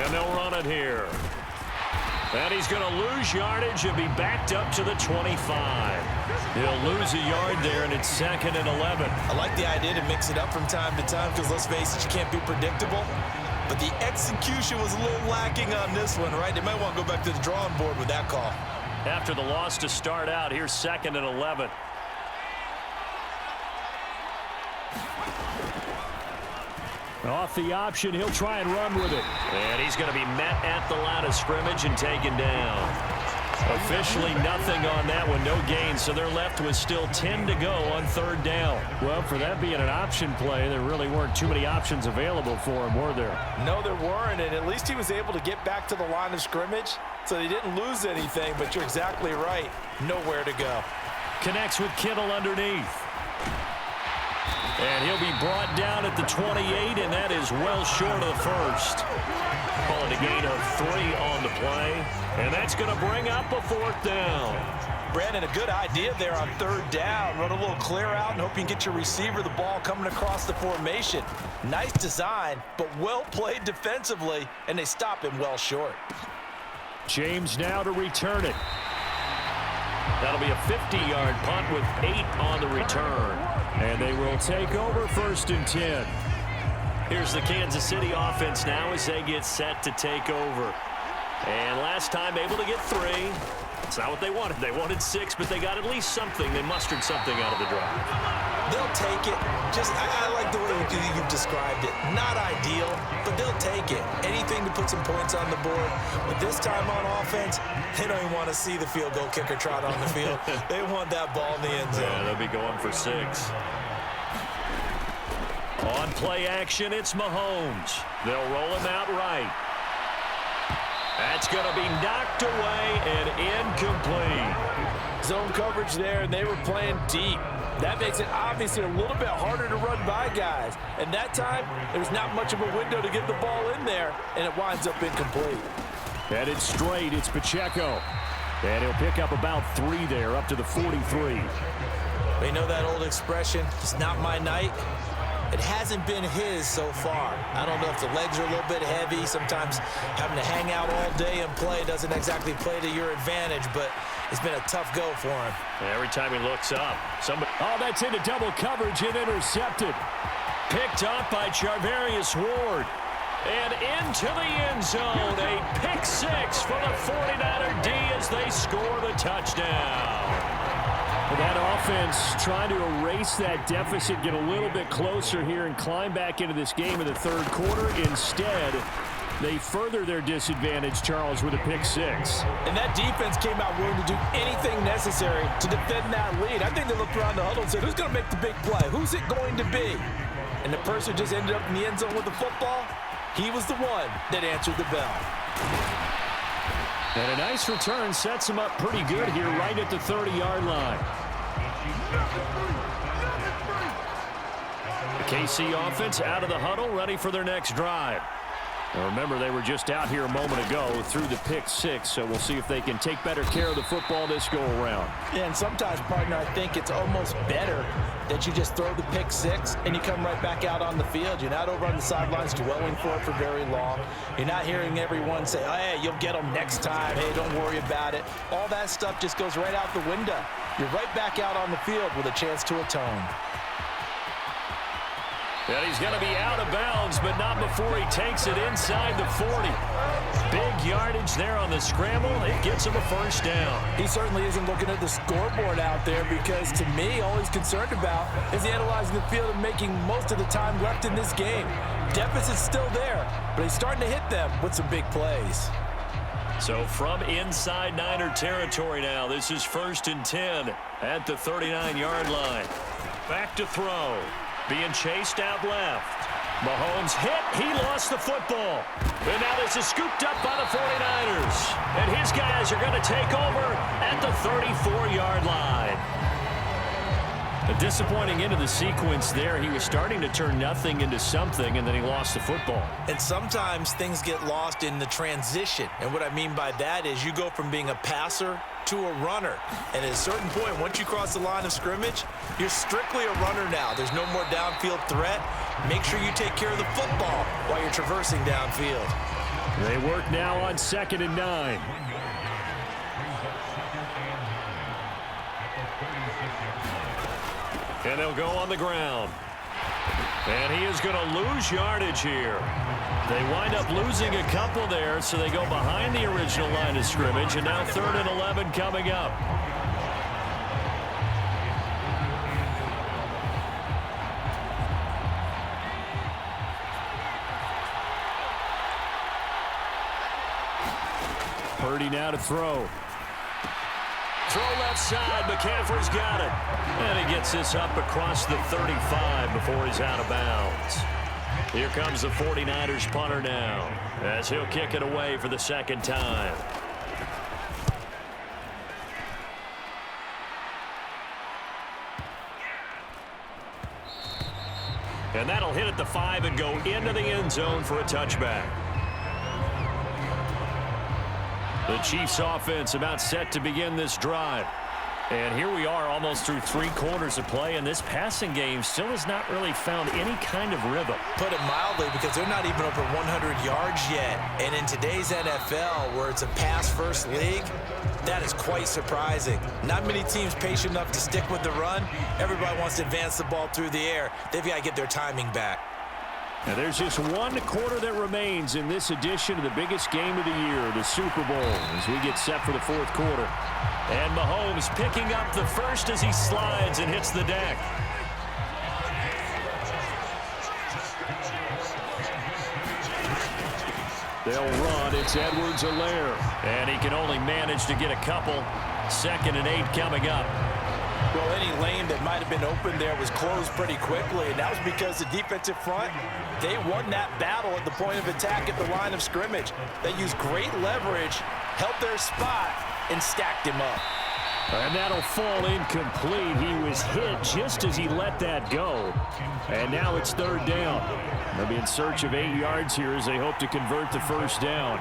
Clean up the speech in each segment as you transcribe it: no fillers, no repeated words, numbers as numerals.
And they'll run it here. And he's going to lose yardage and be backed up to the 25. He'll lose a yard there, and it's 2nd and 11. I like the idea to mix it up from time to time because, let's face it, you can't be predictable. But the execution was a little lacking on this one, right? They might want to go back to the drawing board with that call. After the loss to start out, here's 2nd and 11. Off the option, he'll try and run with it. And he's going to be met at the line of scrimmage and taken down. Officially nothing on that one, no gain, so they're left with still 10 to go on 3rd down. Well, for that being an option play, there really weren't too many options available for him, were there? No, there weren't, and at least he was able to get back to the line of scrimmage, so he didn't lose anything, but you're exactly right. Nowhere to go. Connects with Kittle underneath. And he'll be brought down at the 28, and that is well short of the first. Call it a gain of 3 on the play, and that's going to bring up a 4th down. Brandon, a good idea there on 3rd down. Run a little clear out and hope you can get your receiver the ball coming across the formation. Nice design, but well played defensively, and they stop him well short. James now to return it. That'll be a 50-yard punt with 8 on the return. And they will take over 1st and 10. Here's the Kansas City offense now as they get set to take over. And last time able to get 3. It's not what they wanted. They wanted 6, but they got at least something. They mustered something out of the drive. They'll take it. I like the way you've described it. Not ideal, but they'll take it. Anything to put some points on the board. But this time on offense, they don't even want to see the field goal kicker trot on the field. They want that ball in the end zone. Yeah, they'll be going for 6. On play action, it's Mahomes. They'll roll him out right. That's going to be knocked away and incomplete. Zone coverage there, and they were playing deep. That makes it obviously a little bit harder to run by guys. And that time, there's not much of a window to get the ball in there, and it winds up incomplete. Headed straight, it's Pacheco. And he'll pick up about 3 there, up to the 43. They know that old expression, it's not my night. It hasn't been his so far. I don't know if the legs are a little bit heavy. Sometimes having to hang out all day and play doesn't exactly play to your advantage, but it's been a tough go for him. Every time he looks up, somebody... Oh, that's into double coverage and intercepted. Picked up by Charvarius Ward. And into the end zone. A pick 6 for the 49er D as they score the touchdown. That offense trying to erase that deficit, get a little bit closer here and climb back into this game in the 3rd quarter. Instead, they further their disadvantage, Charles, with a pick 6. And that defense came out willing to do anything necessary to defend that lead. I think they looked around the huddle and said, who's going to make the big play? Who's it going to be? And the person just ended up in the end zone with the football, he was the one that answered the bell. And a nice return sets him up pretty good here right at the 30-yard line. The KC offense out of the huddle, ready for their next drive. Now remember, they were just out here a moment ago through the pick 6, so we'll see if they can take better care of the football this go-around. Yeah, and sometimes, partner, I think it's almost better that you just throw the pick 6 and you come right back out on the field. You're not over on the sidelines dwelling for it for very long. You're not hearing everyone say, oh, hey, you'll get them next time. Hey, don't worry about it. All that stuff just goes right out the window. You're right back out on the field with a chance to atone. And he's going to be out of bounds, but not before he takes it inside the 40. Big yardage there on the scramble. It gets him a 1st down. He certainly isn't looking at the scoreboard out there because, to me, all he's concerned about is analyzing the field and making most of the time left in this game. Deficit's still there, but he's starting to hit them with some big plays. So from inside Niner territory now, this is 1st and 10 at the 39-yard line. Back to throw. Being chased out left. Mahomes hit. He lost the football. And now this is scooped up by the 49ers. And his guys are going to take over at the 34-yard line. A disappointing end of the sequence there. He was starting to turn nothing into something, and then he lost the football. And sometimes things get lost in the transition. And what I mean by that is you go from being a passer to a runner. And at a certain point, once you cross the line of scrimmage, you're strictly a runner now. There's no more downfield threat. Make sure you take care of the football while you're traversing downfield. They work now on 2nd and 9. And they'll go on the ground. And he is going to lose yardage here. They wind up losing a couple there, so they go behind the original line of scrimmage, and now 3rd and 11 coming up. Purdy now to throw. Throw left side. McCaffrey's got it. And he gets this up across the 35 before he's out of bounds. Here comes the 49ers punter now, as he'll kick it away for the 2nd time. And that'll hit at the 5 and go into the end zone for a touchback. The Chiefs offense about set to begin this drive. And here we are almost through 3 quarters of play, and this passing game still has not really found any kind of rhythm. Put it mildly, because they're not even over 100 yards yet. And in today's NFL, where it's a pass-first league, that is quite surprising. Not many teams patient enough to stick with the run. Everybody wants to advance the ball through the air. They've got to get their timing back. Now there's just 1 quarter that remains in this edition of the biggest game of the year, the Super Bowl, as we get set for the 4th quarter. And Mahomes picking up the first as he slides and hits the deck. They'll run. It's Edwards-Helaire. And he can only manage to get a couple. 2nd and 8 coming up. Well, any lane that might have been open there was closed pretty quickly, and that was because the defensive front, they won that battle at the point of attack at the line of scrimmage. They used great leverage, helped their spot, and stacked him up. And that'll fall incomplete. He was hit just as he let that go. And now it's 3rd down. They'll be in search of 8 yards here as they hope to convert the 1st down.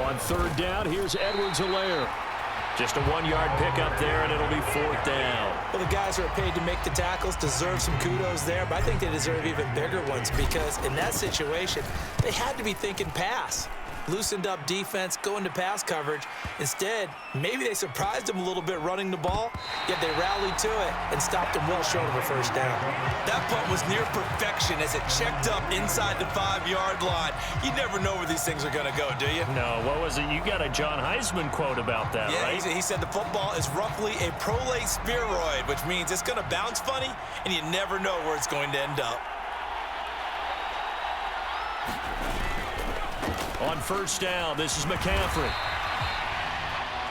On 3rd down, here's Edwards-Helaire. Just a 1-yard pickup there, and it'll be 4th down. Well, the guys who are paid to make the tackles deserve some kudos there, but I think they deserve even bigger ones, because in that situation, they had to be thinking pass. Loosened up defense, going to pass coverage. Instead, maybe they surprised him a little bit running the ball, yet they rallied to it and stopped him well short of a 1st down. That punt was near perfection as it checked up inside the 5-yard line. You never know where these things are going to go, do you? No, what was it? You got a John Heisman quote about that, yeah, right? He said the football is roughly a prolate spheroid, which means it's going to bounce funny, and you never know where it's going to end up. On 1st down, this is McCaffrey.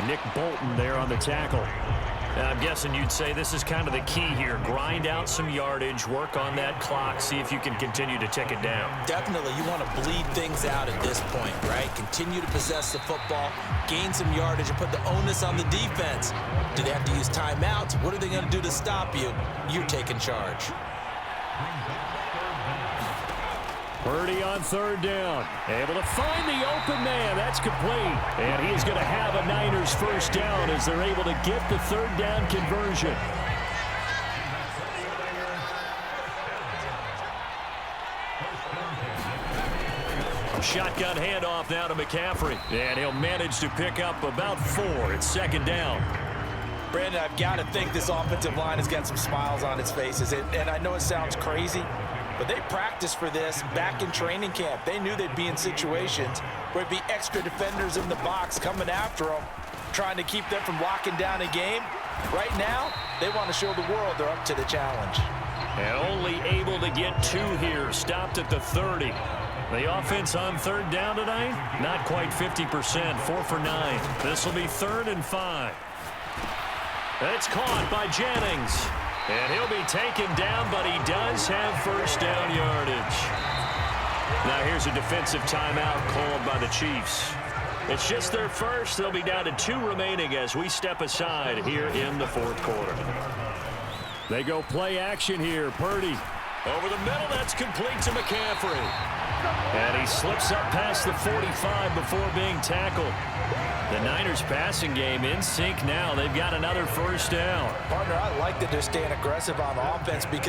Nick Bolton there on the tackle. I'm guessing you'd say this is kind of the key here. Grind out some yardage, work on that clock, see if you can continue to tick it down. Definitely, you want to bleed things out at this point, right? Continue to possess the football, gain some yardage, and put the onus on the defense. Do they have to use timeouts? What are they going to do to stop you? You're taking charge. Purdy on 3rd down. Able to find the open man. That's complete. And he is going to have a Niners 1st down as they're able to get the 3rd down conversion. Shotgun handoff now to McCaffrey. And he'll manage to pick up about 4. It's 2nd down. Brandon, I've got to think this offensive line has got some smiles on its faces. And I know it sounds crazy, but they practiced for this back in training camp. They knew they'd be in situations where it'd be extra defenders in the box coming after them, trying to keep them from locking down a game. Right now, they want to show the world they're up to the challenge. And only able to get 2 here, stopped at the 30. The offense on 3rd down tonight, not quite 50%, 4 for 9. This will be 3rd and 5. That's caught by Jennings. And he'll be taken down, but he does have 1st down yardage. Now here's a defensive timeout called by the Chiefs. It's just their first. They'll be down to 2 remaining as we step aside here in the 4th quarter. They go play action here. Purdy. Over the middle, that's complete to McCaffrey. And he slips up past the 45 before being tackled. The Niners passing game in sync now. They've got another 1st down. Partner, I like that they're staying aggressive on offense because